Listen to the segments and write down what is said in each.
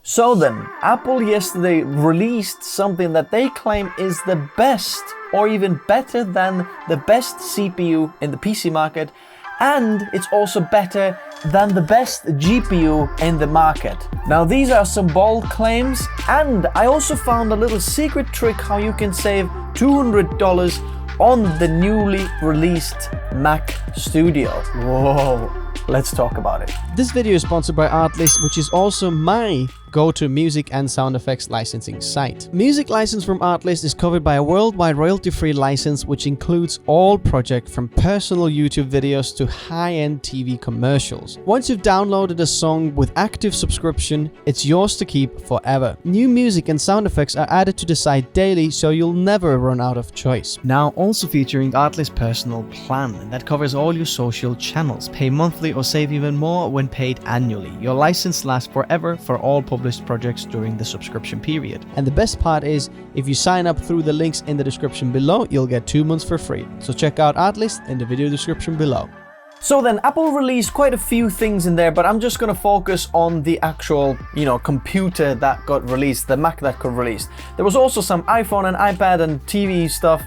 So then, Apple yesterday released something that they claim is the best or even better than the best CPU in the PC market, and it's also better than the best GPU in the market. Now these are some bold claims, and I also found a little secret trick how you can save $200 on the newly released Mac Studio. Whoa, let's talk about it. This video is sponsored by Artlist, which is also my go-to music and sound effects licensing site. Music license from Artlist is covered by a worldwide royalty-free license, which includes all projects from personal YouTube videos to high-end TV commercials. Once you've downloaded a song with active subscription, it's yours to keep forever. New music and sound effects are added to the site daily, so you'll never run out of choice. Now also featuring Artlist Personal Plan that covers all your social channels. Pay monthly or save even more when paid annually. Your license lasts forever for all published projects during the subscription period. And the best part is, if you sign up through the links in the description below, you'll get 2 months for free. So check out Artlist in the video description below. So then, Apple released quite a few things in there, but I'm just gonna focus on the actual, computer that got released, the Mac that got released. There was also some iPhone and iPad and TV stuff,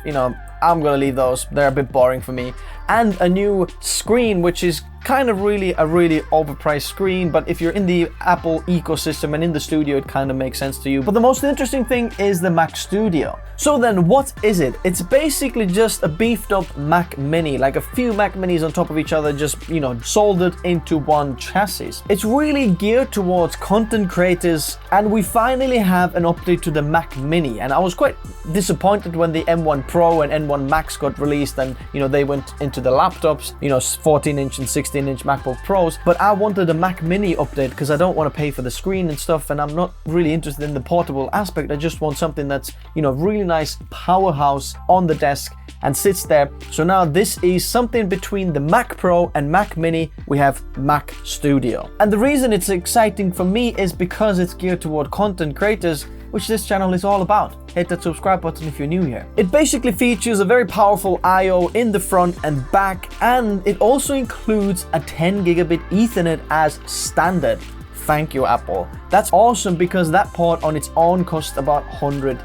I'm gonna leave those, they're a bit boring for me. And a new screen, which is kind of really overpriced screen, but if you're in the Apple ecosystem and in the studio, it kind of makes sense to you. But the most interesting thing is the Mac Studio. So then what is it? It's basically just a beefed up Mac Mini, like a few Mac Minis on top of each other, just, soldered into one chassis. It's really geared towards content creators, and we finally have an update to the Mac Mini. And I was quite disappointed when the M1 Pro and M1 Max got released and, they went into the laptops, 14-inch and 16-inch MacBook Pros, but I wanted a Mac Mini update because I don't want to pay for the screen and stuff, and I'm not really interested in the portable aspect. I just want something that's, really nice powerhouse on the desk and sits there. So now this is something between the Mac Pro and Mac Mini. We have Mac Studio. And the reason it's exciting for me is because it's geared toward content creators, which this channel is all about. Hit that subscribe button if you're new here. It basically features a very powerful I/O in the front and back, and it also includes a 10 gigabit Ethernet as standard. Thank you, Apple. That's awesome because that port on its own costs about $100.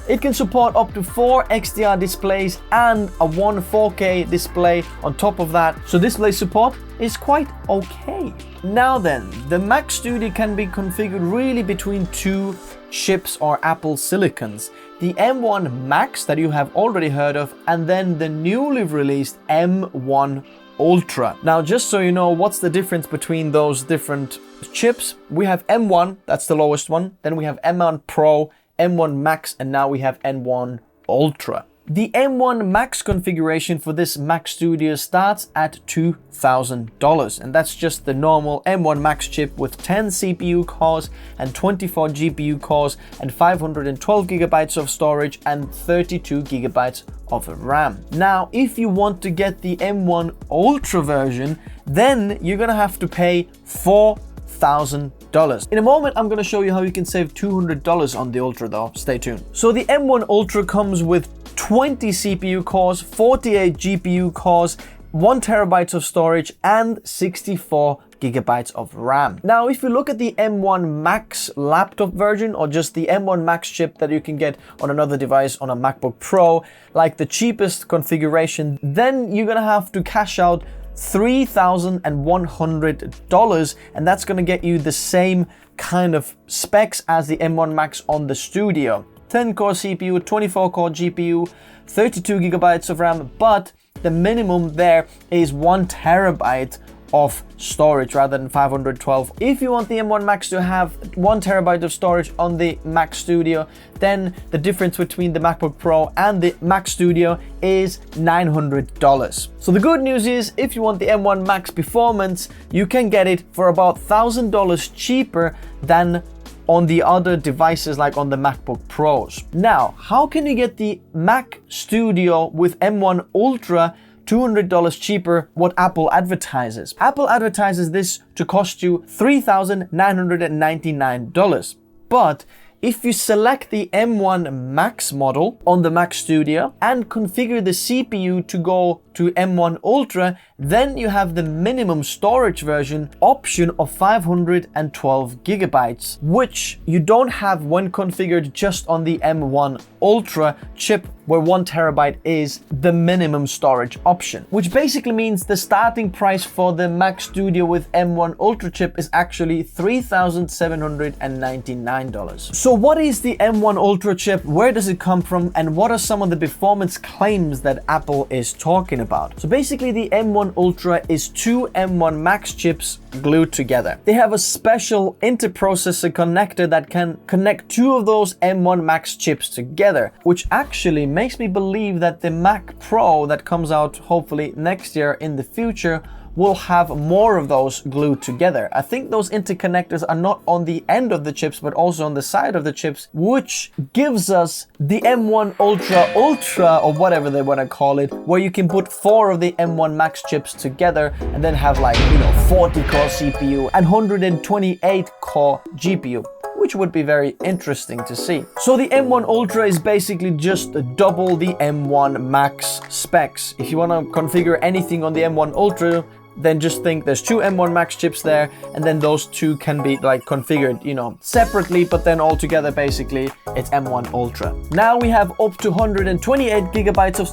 It can support up to 4 XDR displays and a 1 4K display on top of that, so display support is quite okay. Now then, the Mac Studio can be configured really between 2 chips or Apple silicons. The M1 Max that you have already heard of, and then the newly released M1 Ultra. Now, just so you know what's the difference between those different chips, we have M1, that's the lowest one, then we have M1 Pro, M1 Max, and now we have M1 Ultra. The M1 Max configuration for this Mac Studio starts at $2,000, and that's just the normal M1 Max chip with 10 CPU cores and 24 GPU cores and 512 gigabytes of storage and 32 gigabytes of RAM. Now, if you want to get the M1 Ultra version, then you're gonna have to pay $4,000. In a moment, I'm going to show you how you can save $200 on the Ultra though. Stay tuned. So the M1 Ultra comes with 20 CPU cores, 48 GPU cores, 1 terabyte of storage, and 64 gigabytes of RAM. Now, if you look at the M1 Max laptop version, or just the M1 Max chip that you can get on another device on a MacBook Pro, like the cheapest configuration, then you're going to have to cash out $3,100, and that's going to get you the same kind of specs as the M1 Max on the Studio. 10 core CPU, 24 core GPU, 32 gigabytes of RAM, but the minimum there is 1 terabyte of storage rather than 512. If you want the M1 Max to have 1 terabyte of storage on the Mac Studio, then the difference between the MacBook Pro and the Mac Studio is $900. So the good news is, if you want the M1 Max performance, you can get it for about $1,000 cheaper than on the other devices like on the MacBook Pros. Now, how can you get the Mac Studio with M1 Ultra $200 cheaper what Apple advertises? Apple advertises this to cost you $3,999. But if you select the M1 Max model on the Mac Studio and configure the CPU to go to M1 Ultra, then you have the minimum storage version option of 512 gigabytes, which you don't have when configured just on the M1 Ultra chip, where 1 terabyte is the minimum storage option, which basically means the starting price for the Mac Studio with M1 Ultra chip is actually $3,799. So what is the M1 Ultra chip? Where does it come from? And what are some of the performance claims that Apple is talking about? So basically the M1 Ultra is 2 M1 Max chips glued together. They have a special interprocessor connector that can connect 2 of those M1 Max chips together, which actually makes me believe that the Mac Pro that comes out hopefully next year in the future will have more of those glued together. I think those interconnectors are not on the end of the chips, but also on the side of the chips, which gives us the M1 Ultra, or whatever they want to call it, where you can put 4 of the M1 Max chips together and then have 40 core CPU and 128 core GPU, which would be very interesting to see. So the M1 Ultra is basically just double the M1 Max specs. If you want to configure anything on the M1 Ultra, then just think there's 2 M1 Max chips there, and then those 2 can be configured, separately, but then all together basically it's M1 Ultra. Now we have up to 128 gigabytes of,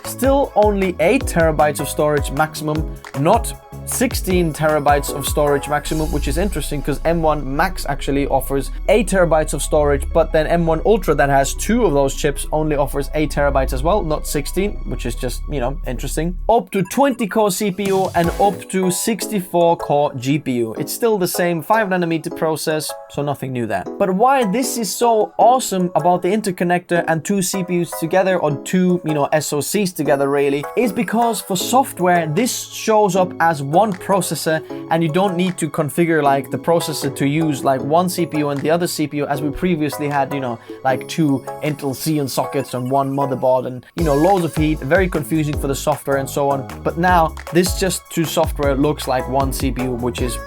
still only 8 terabytes of storage maximum, not 16 terabytes of storage maximum, which is interesting because M1 Max actually offers 8 terabytes of storage, but then M1 Ultra that has 2 of those chips only offers 8 terabytes as well, not 16, which is just, interesting. Up to 20 core CPU and up to 64 core GPU. It's still the same 5nm process, so nothing new there. But why this is so awesome about the interconnector and 2 CPUs together, or 2, SoCs together really, is because for software, this shows up as one processor, and you don't need to configure the processor to use one CPU and the other CPU, as we previously had, 2 Intel Xeon sockets on one motherboard, and loads of heat, very confusing for the software and so on. But now this just to software looks like one CPU, which is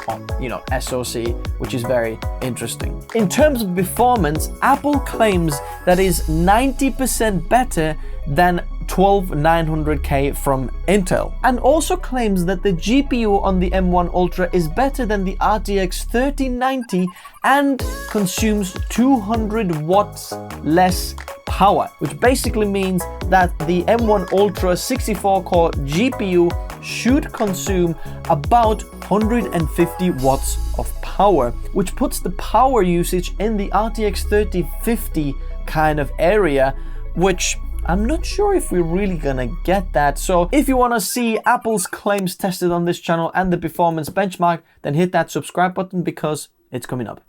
SoC, which is very interesting. In terms of performance, Apple claims that is 90% better than 12900K from Intel, and also claims that the GPU on the M1 Ultra is better than the RTX 3090 and consumes 200 watts less power, which basically means that the M1 Ultra 64 core GPU should consume about 150 watts of power, which puts the power usage in the RTX 3050 kind of area, which I'm not sure if we're really gonna get that. So if you wanna see Apple's claims tested on this channel and the performance benchmark, then hit that subscribe button because it's coming up.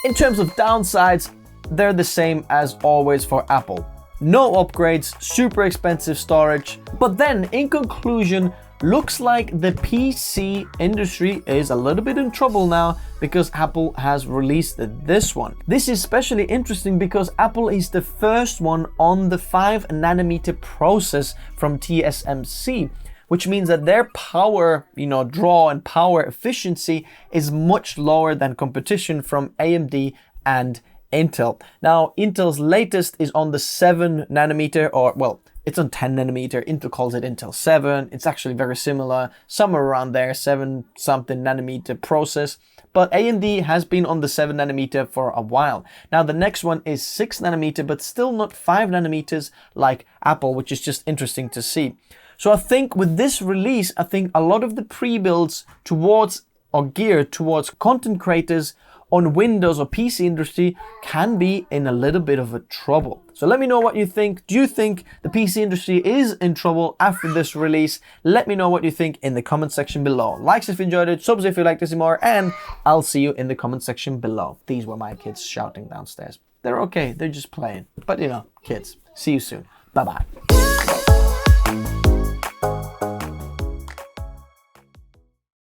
In terms of downsides, they're the same as always for Apple. No upgrades, super expensive storage. But then in conclusion, looks like the PC industry is a little bit in trouble now because Apple has released this one. This is especially interesting because Apple is the first one on the 5nm process from TSMC, which means that their power, draw and power efficiency is much lower than competition from AMD and Intel. Now, Intel's latest is on the 7nm, or well, it's on 10nm. Intel calls it Intel 7. It's actually very similar, somewhere around there, 7 something nanometer process. But AMD has been on the 7nm for a while. Now the next one is 6nm, but still not 5nm like Apple, which is just interesting to see. So I think with this release, I think a lot of the pre-builds towards or geared towards content creators on Windows or PC industry can be in a little bit of a trouble. So let me know what you think. Do you think the PC industry is in trouble after this release? Let me know what you think in the comment section below. Likes if you enjoyed it, subs if you like to see more, and I'll see you in the comment section below. These were my kids shouting downstairs. They're okay, they're just playing. But kids. See you soon. Bye-bye.